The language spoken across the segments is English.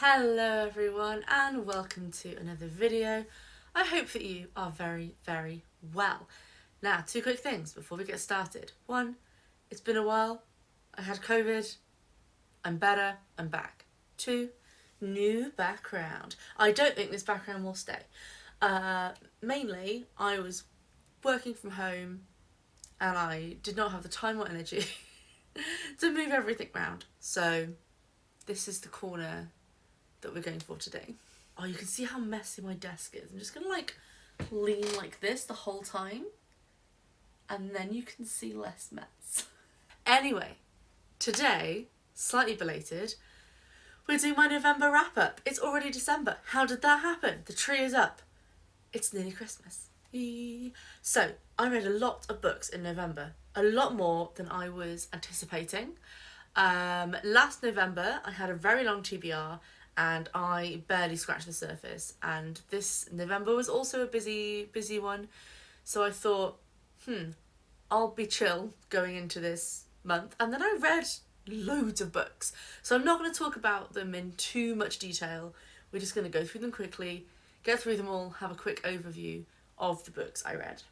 Hello everyone and welcome to another video. I hope that you are very, very well. Now, two quick things before we get started. One, it's been a while. I had COVID. I'm better. I'm back. Two, new background. I don't think this background will stay. Mainly, I was working from home and I did not have the time or energy to move everything around. So this is the corner that we're going for today. Oh, you can see how messy my desk is. I'm just gonna lean like this the whole time and then you can see less mess. Anyway, today, slightly belated, we're doing my November wrap up. It's already December. How did that happen? The tree is up. It's nearly Christmas. So, I read a lot of books in November. A lot more than I was anticipating. Last November, I had a very long TBR and I barely scratched the surface, and this November was also a busy one, so I thought, I'll be chill going into this month. And then I read loads of books, so I'm not going to talk about them in too much detail. We're just going to go through them quickly, get through them all, have a quick overview of the books I read.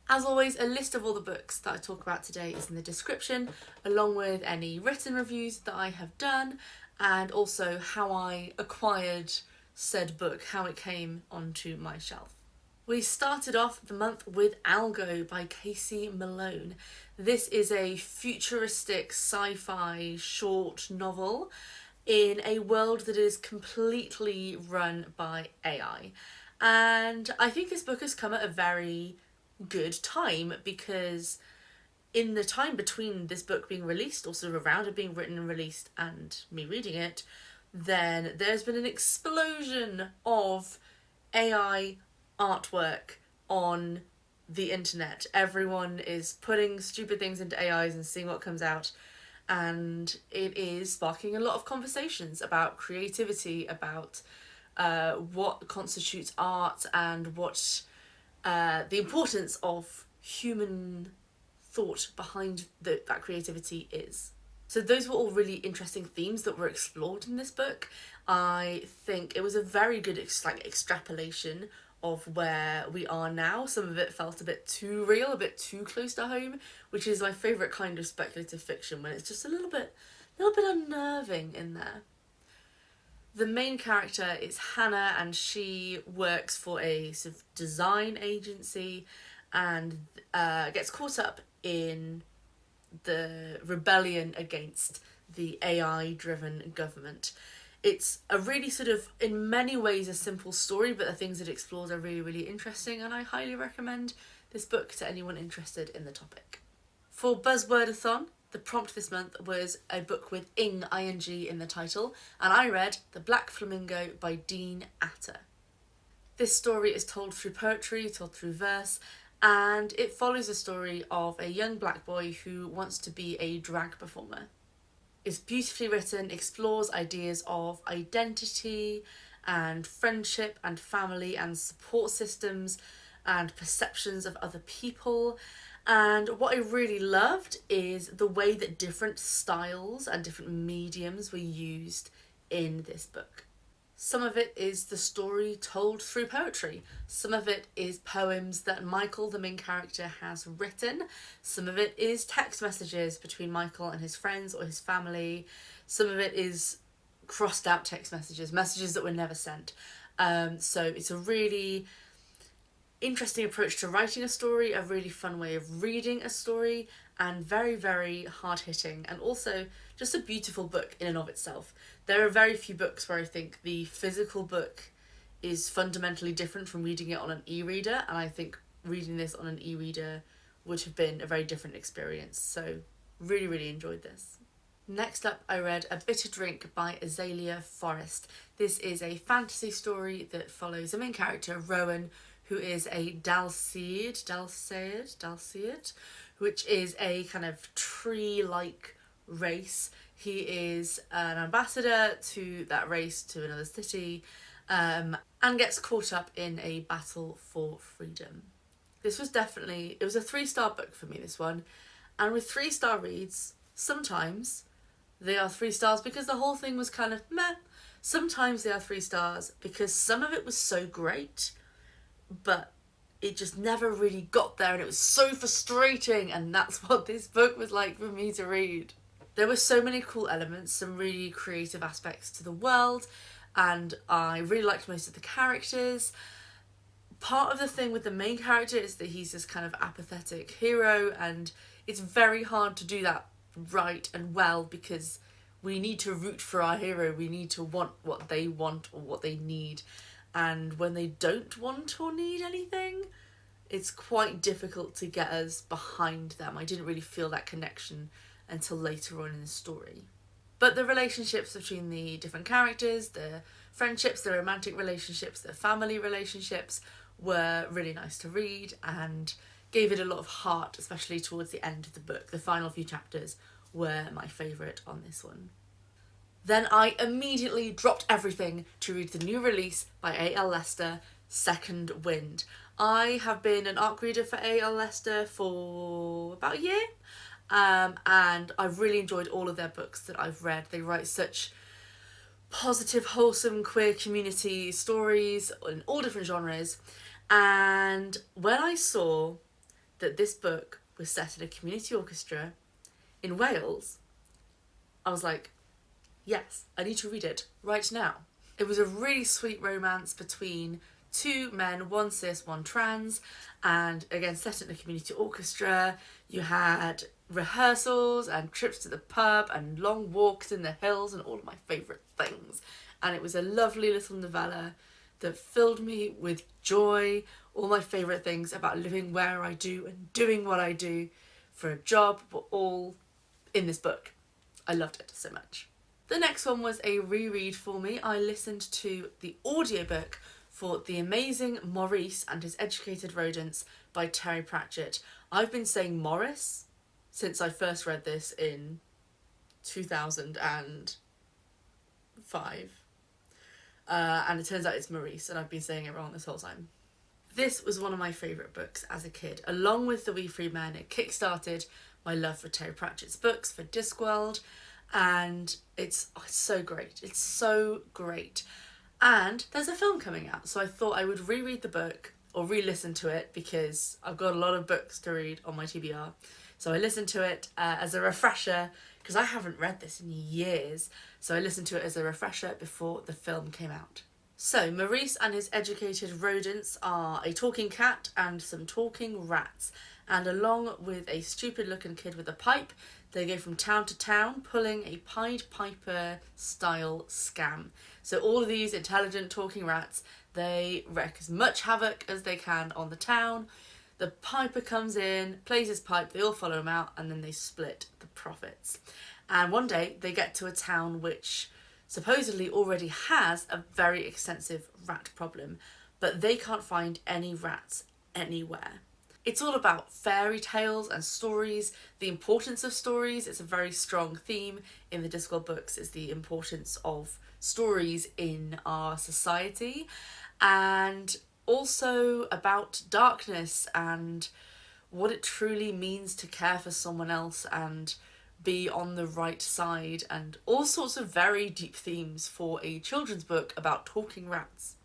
As always, a list of all the books that I talk about today is in the description, along with any written reviews that I have done, and also how I acquired said book, how it came onto my shelf. We started off the month with Algo by Casey Malone. This is a futuristic sci-fi short novel in a world that is completely run by AI. And I think this book has come at a very good time, because in the time between this book being released, or sort of around it being written and released and me reading it, then there's been an explosion of AI artwork on the internet. Everyone is putting stupid things into AIs and seeing what comes out, and it is sparking a lot of conversations about creativity, about what constitutes art, and what the importance of human thought behind that creativity is. So those were all really interesting themes that were explored in this book. I think it was a very good extrapolation of where we are now. Some of it felt a bit too real, a bit too close to home, which is my favourite kind of speculative fiction, when it's just a little bit unnerving in there. The main character is Hannah, and she works for a sort of design agency and gets caught up in the rebellion against the AI-driven government. It's a really sort of, in many ways, a simple story, but the things it explores are really, really interesting, and I highly recommend this book to anyone interested in the topic. For Buzzwordathon, the prompt this month was a book with ing in the title, and I read The Black Flamingo by Dean Atter. This story is told through poetry, told through verse, and it follows the story of a young black boy who wants to be a drag performer. It's beautifully written, explores ideas of identity and friendship and family and support systems and perceptions of other people. And what I really loved is the way that different styles and different mediums were used in this book. Some of it is the story told through poetry. Some of it is poems that Michael, the main character, has written. Some of it is text messages between Michael and his friends or his family. Some of it is crossed out text messages, messages that were never sent. So it's a really interesting approach to writing a story, a really fun way of reading a story, and very, very hard-hitting, and also just a beautiful book in and of itself. There are very few books where I think the physical book is fundamentally different from reading it on an e-reader, and I think reading this on an e-reader would have been a very different experience. So really, really enjoyed this. Next up, I read A Bitter Drink by Azalea Forrest. This is a fantasy story that follows the main character, Rowan, who is a Dalseid, which is a kind of tree-like race. He is an ambassador to that race to another city, and gets caught up in a battle for freedom. This was definitely, it was a 3-star book for me, this one. And with 3-star reads, sometimes they are 3 stars because the whole thing was kind of meh. Sometimes they are 3 stars because some of it was so great, but it just never really got there and it was so frustrating, and that's what this book was like for me to read. There were so many cool elements, some really creative aspects to the world, and I really liked most of the characters. Part of the thing with the main character is that he's this kind of apathetic hero, and it's very hard to do that right and well because we need to root for our hero, we need to want what they want or what they need, and when they don't want or need anything, it's quite difficult to get us behind them. I didn't really feel that connection until later on in the story. But the relationships between the different characters, the friendships, the romantic relationships, the family relationships were really nice to read and gave it a lot of heart, especially towards the end of the book. The final few chapters were my favourite on this one. Then I immediately dropped everything to read the new release by A.L. Lester, Second Wind. I have been an ARC reader for A.L. Lester for about a year, and I've really enjoyed all of their books that I've read. They write such positive, wholesome, queer community stories in all different genres, and when I saw that this book was set in a community orchestra in Wales, I was like, yes, I need to read it right now. It was a really sweet romance between 2 men, 1 cis, 1 trans, and again set in a community orchestra. You had rehearsals and trips to the pub and long walks in the hills and all of my favourite things. And it was a lovely little novella that filled me with joy, all my favourite things about living where I do and doing what I do for a job were all in this book. I loved it so much. The next one was a reread for me. I listened to the audiobook for The Amazing Maurice and His Educated Rodents by Terry Pratchett. I've been saying Morris since I first read this in 2005. And it turns out it's Maurice, and I've been saying it wrong this whole time. This was one of my favourite books as a kid. Along with The Wee Free Men, it kick-started my love for Terry Pratchett's books, for Discworld, and it's so great. It's so great. And there's a film coming out, so I thought I would reread the book or re-listen to it because I've got a lot of books to read on my TBR. So I listened to it as a refresher because I haven't read this in years. So I listened to it as a refresher before the film came out. So Maurice and His Educated Rodents are a talking cat and some talking rats. And along with a stupid looking kid with a pipe, they go from town to town pulling a Pied Piper style scam. So all of these intelligent talking rats, they wreak as much havoc as they can on the town. The piper comes in, plays his pipe, they all follow him out, and then they split the profits. And one day they get to a town which supposedly already has a very extensive rat problem, but they can't find any rats anywhere. It's all about fairy tales and stories, the importance of stories. It's a very strong theme in the Discworld books, is the importance of stories in our society, and also about darkness and what it truly means to care for someone else and be on the right side, and all sorts of very deep themes for a children's book about talking rats.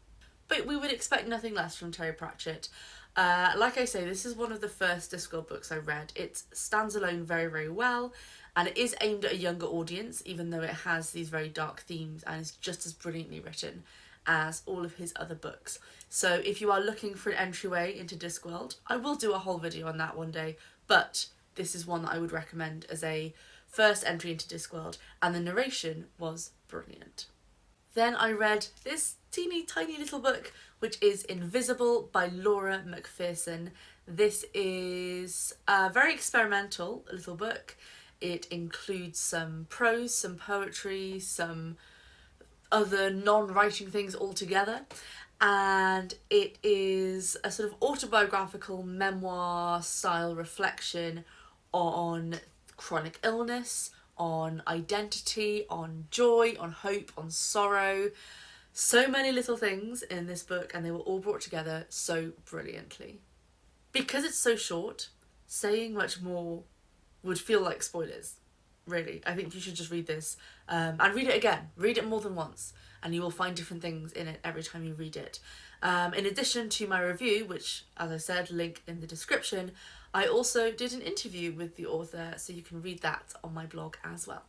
But we would expect nothing less from Terry Pratchett. Like I say, this is one of the first Discworld books I read. It stands alone very, very well, and it is aimed at a younger audience, even though it has these very dark themes and is just as brilliantly written as all of his other books. So if you are looking for an entryway into Discworld, I will do a whole video on that one day, but this is one that I would recommend as a first entry into Discworld, and the narration was brilliant. Then I read this teeny tiny little book, which is Invisible by Laura Macpherson. This is a very experimental little book. It includes some prose, some poetry, some other non-writing things altogether, and it is a sort of autobiographical memoir style reflection on chronic illness, on identity, on joy, on hope, on sorrow. So many little things in this book, and they were all brought together so brilliantly. Because it's so short, saying much more would feel like spoilers, really. I think you should just read this and read it again. Read it more than once and you will find different things in it every time you read it. In addition to my review, which, as I said, link in the description, I also did an interview with the author, so you can read that on my blog as well.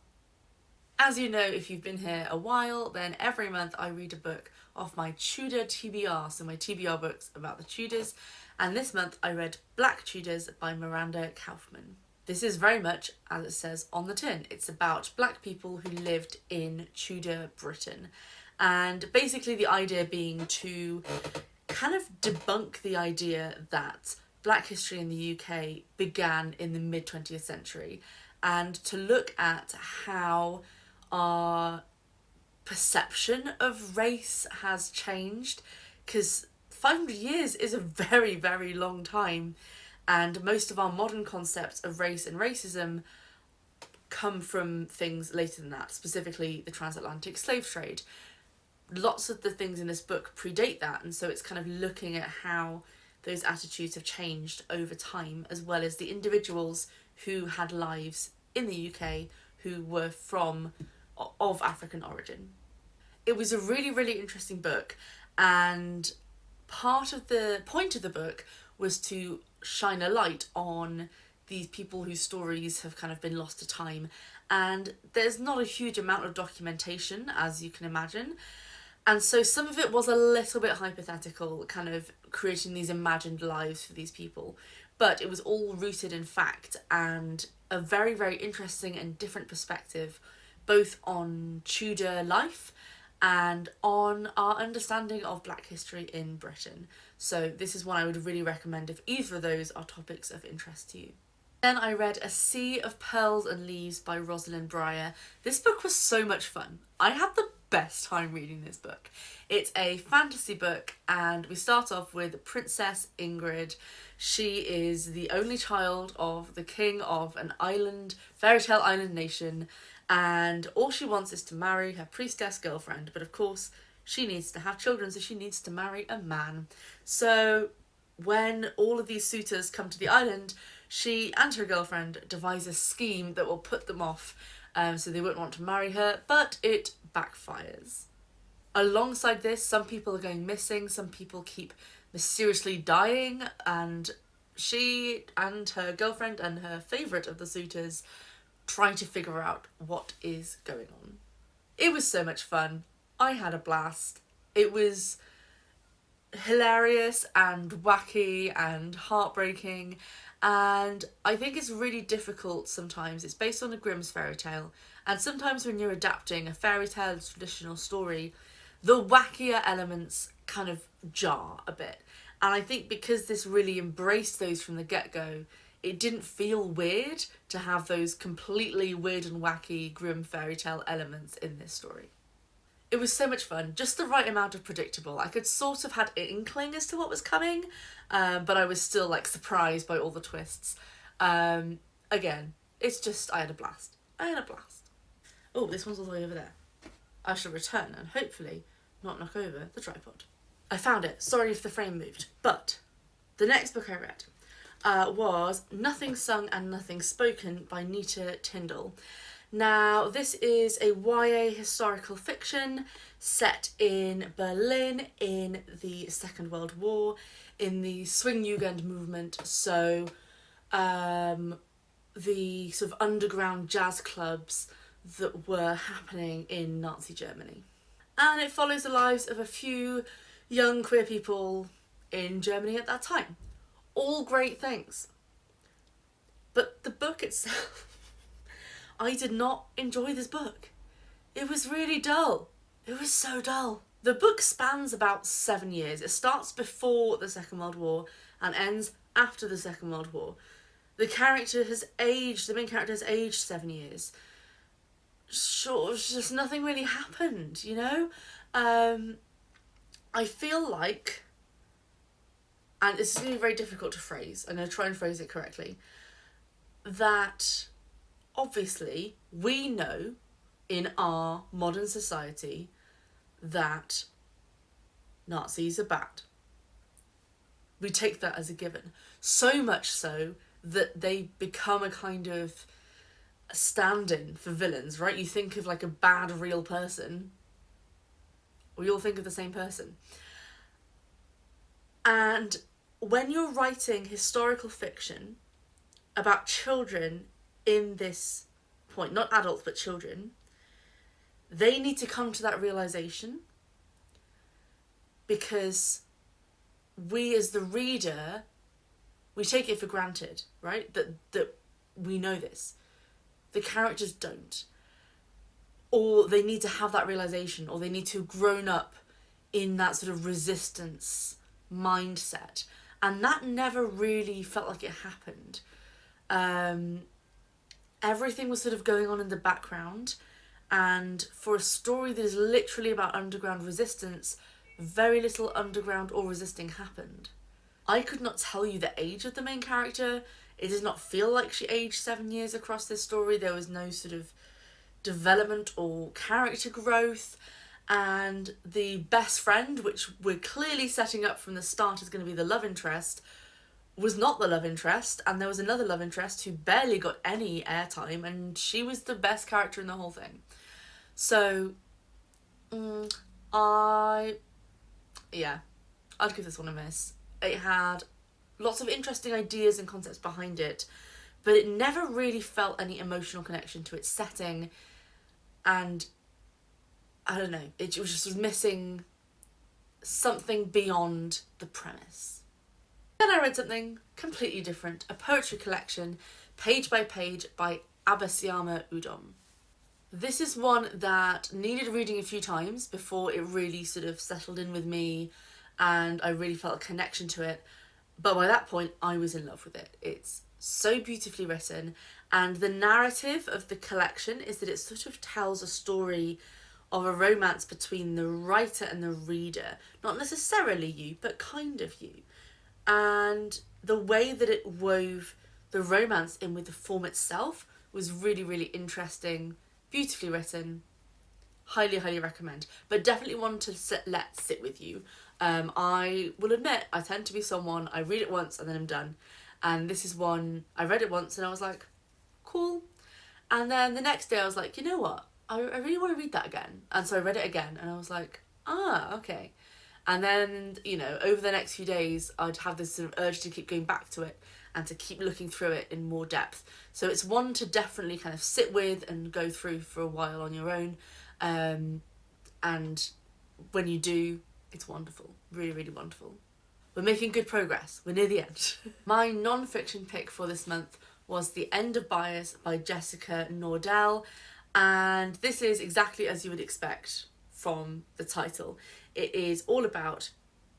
As you know, if you've been here a while, then every month I read a book off my Tudor TBR, so my TBR books about the Tudors, and this month I read Black Tudors by Miranda Kaufman. This is very much, as it says on the tin, it's about black people who lived in Tudor Britain. And basically the idea being to kind of debunk the idea that black history in the UK began in the mid-20th century, and to look at how our perception of race has changed, because 500 years is a very, very long time, and most of our modern concepts of race and racism come from things later than that, specifically the transatlantic slave trade. Lots of the things in this book predate that, and so it's kind of looking at how those attitudes have changed over time, as well as the individuals who had lives in the UK who were of African origin. It was a really, really interesting book, and part of the point of the book was to shine a light on these people whose stories have kind of been lost to time. And there's not a huge amount of documentation, as you can imagine. And so some of it was a little bit hypothetical, kind of creating these imagined lives for these people. But it was all rooted in fact and a very, very interesting and different perspective, both on Tudor life and on our understanding of black history in Britain. So this is one I would really recommend if either of those are topics of interest to you. Then I read A Sea of Pearls and Leaves by Rosalind Breyer. This book was so much fun. I had the best time reading this book. It's a fantasy book, and we start off with Princess Ingrid. She is the only child of the king of an island, fairy tale island nation, and all she wants is to marry her priestess girlfriend. But of course, she needs to have children, so she needs to marry a man. So when all of these suitors come to the island, she and her girlfriend devise a scheme that will put them off, so they won't want to marry her, but it backfires. Alongside this, some people are going missing, some people keep mysteriously dying, and she and her girlfriend and her favourite of the suitors try to figure out what is going on. It was so much fun. I had a blast. It was hilarious and wacky and heartbreaking, and I think it's really difficult sometimes. It's based on a Grimm's fairy tale, and sometimes when you're adapting a fairy tale traditional story, the wackier elements kind of jar a bit. And I think because this really embraced those from the get-go, it didn't feel weird to have those completely weird and wacky Grimm fairy tale elements in this story. It was so much fun, just the right amount of predictable. I could sort of had an inkling as to what was coming, but I was still like surprised by all the twists. Again, it's just, I had a blast. Oh, this one's all the way over there. I shall return and hopefully not knock over the tripod. I found it. Sorry if the frame moved. But the next book I read was Nothing Sung and Nothing Spoken by Nita Tyndall. Now, this is a YA historical fiction set in Berlin in the Second World War, in the Swingjugend movement, so the sort of underground jazz clubs that were happening in Nazi Germany. And it follows the lives of a few young queer people in Germany at that time. All great things. But the book itself, I did not enjoy this book. It was really dull. It was so dull. The book spans about 7 years. It starts before the Second World War and ends after the Second World War. The main character has aged 7 years. Sure, just nothing really happened, you know? I feel like, and this is going to be very difficult to phrase, I'm going to try and phrase it correctly, that obviously we know in our modern society that Nazis are bad. We take that as a given. So much so that they become a kind of stand-in for villains, right? You think of like a bad real person We all think of the same person. And when you're writing historical fiction about children in this point, not adults but children, they need to come to that realization, because we as the reader, we take it for granted, right? That we know this. The characters don't. Or they need to have that realization, or they need to have grown up in that sort of resistance mindset. And that never really felt like it happened. Everything was sort of going on in the background, and for a story that is literally about underground resistance, very little underground or resisting happened. I could not tell you the age of the main character. It does not feel like she aged 7 years across this story. There was no sort of development or character growth. And the best friend, which we're clearly setting up from the start is going to be the love interest, was not the love interest. And there was another love interest who barely got any airtime, and she was the best character in the whole thing. So, I'd give this one a miss. It had lots of interesting ideas and concepts behind it, but it never really felt any emotional connection to its setting, and I don't know, it was just missing something beyond the premise. Then I read something completely different, a poetry collection, Page by Page by Abasiyama Udom. This is one that needed reading a few times before it really sort of settled in with me and I really felt a connection to it. But by that point, I was in love with it. It's so beautifully written, and the narrative of the collection is that it sort of tells a story of a romance between the writer and the reader. Not necessarily you, but kind of you. And the way that it wove the romance in with the form itself was really, really interesting, beautifully written. Highly, highly recommend. But definitely one to let sit with you. I will admit, I tend to be someone, I read it once and then I'm done. And this is one, I read it once and I was like, cool. And then the next day I was like, you know what? I really want to read that again. And so I read it again and I was like, okay. And then, you know, over the next few days, I'd have this sort of urge to keep going back to it and to keep looking through it in more depth. So it's one to definitely kind of sit with and go through for a while on your own. And when you do, it's wonderful. Really, really wonderful. We're making good progress. We're near the end. My non-fiction pick for this month was The End of Bias by Jessica Nordell. And this is exactly as you would expect from the title. It is all about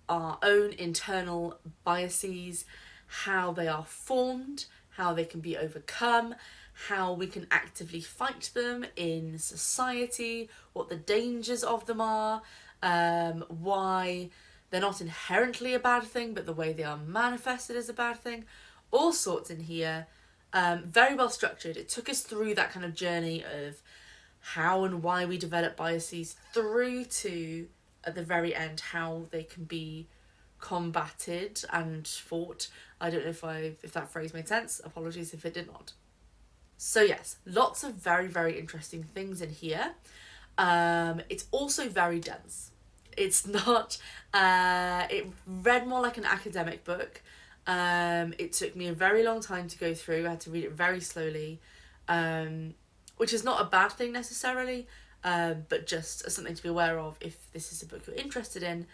our own internal biases, how they are formed, how they can be overcome, how we can actively fight them in society, what the dangers of them are, why they're not inherently a bad thing, but the way they are manifested is a bad thing. All sorts in here. Very well structured. It took us through that kind of journey of how and why we develop biases through to, at the very end, how they can be combated and fought. I don't know if that phrase made sense. Apologies if it did not. So yes, lots of very, very interesting things in here. It's also very dense. It's not, it read more like an academic book. It took me a very long time to go through. I had to read it very slowly, which is not a bad thing necessarily, but just something to be aware of if this is a book you're interested in.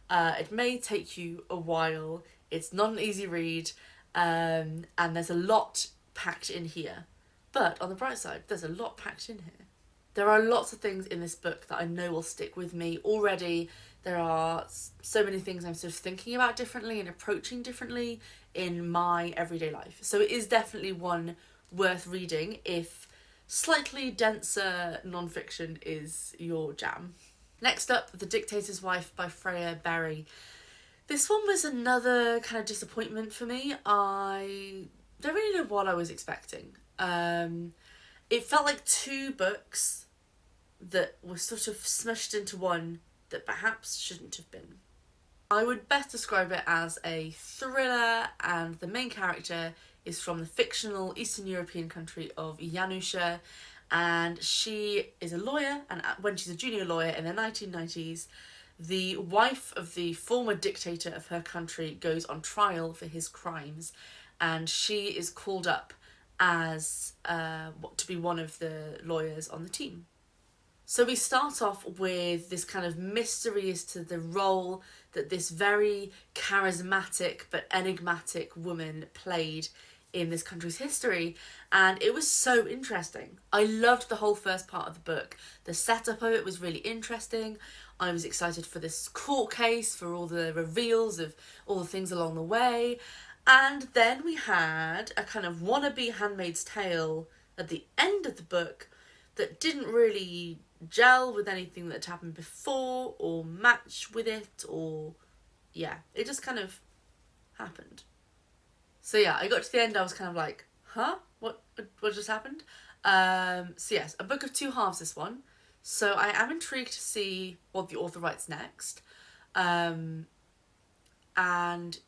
It may take you a while. It's not an easy read, and there's a lot packed in here. But on the bright side, there's a lot packed in here. There are lots of things in this book that I know will stick with me already. There are so many things I'm sort of thinking about differently and approaching differently in my everyday life. So it is definitely one worth reading if slightly denser non-fiction is your jam. Next up, The Dictator's Wife by Freya Berry. This one was another kind of disappointment for me. I don't really know what I was expecting. It felt like two books that were sort of smushed into one that perhaps shouldn't have been. I would best describe it as a thriller, and the main character is from the fictional Eastern European country of Janusha, and she is a lawyer, and when she's a junior lawyer in the 1990s, The wife of the former dictator of her country goes on trial for his crimes, and she is called up as to be one of the lawyers on the team. So we start off with this kind of mystery as to the role that this very charismatic but enigmatic woman played in this country's history, and it was so interesting. I loved the whole first part of the book. The setup of it was really interesting. I was excited for this court case, for all the reveals of all the things along the way, and then we had a kind of wannabe Handmaid's Tale at the end of the book that didn't really gel with anything that had happened before or match with it, or yeah, it just kind of happened. So yeah, I got to the end, I was kind of like, huh? What just happened? So yes, a book of two halves, this one. So I am intrigued to see what the author writes next. And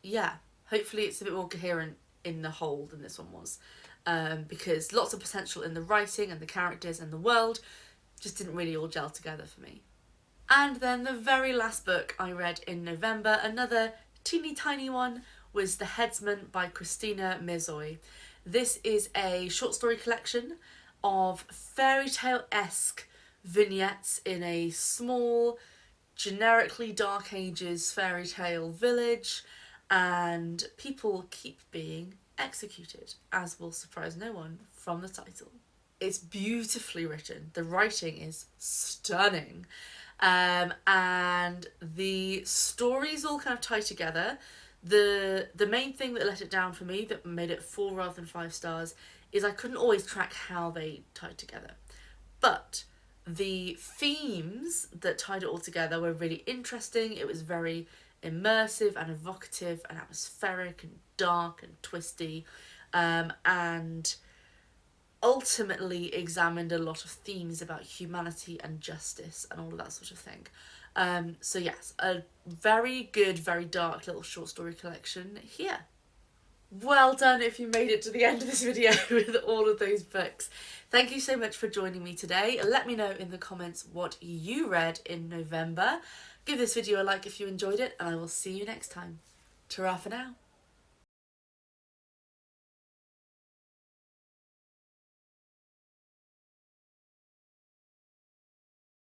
yeah, hopefully it's a bit more coherent in the whole than this one was. Because lots of potential in the writing and the characters and the world just didn't really all gel together for me. And then the very last book I read in November, another teeny tiny one, was The Headsman by Christina Mirzoy. This is a short story collection of fairy tale-esque vignettes in a small, generically Dark Ages fairy tale village, and people keep being executed, as will surprise no one from the title. It's beautifully written. The writing is stunning. And the stories all kind of tie together. The main thing that let it down for me, that made it 4 rather than 5 stars, is I couldn't always track how they tied together. But the themes that tied it all together were really interesting. It was very immersive and evocative and atmospheric and dark and twisty, and ultimately examined a lot of themes about humanity and justice and all of that sort of thing. So yes, a very good, very dark little short story collection here. Well done if you made it to the end of this video with all of those books. Thank you so much for joining me today. Let me know in the comments what you read in November. Give this video a like if you enjoyed it, and I will see you next time. Ta-ra for now.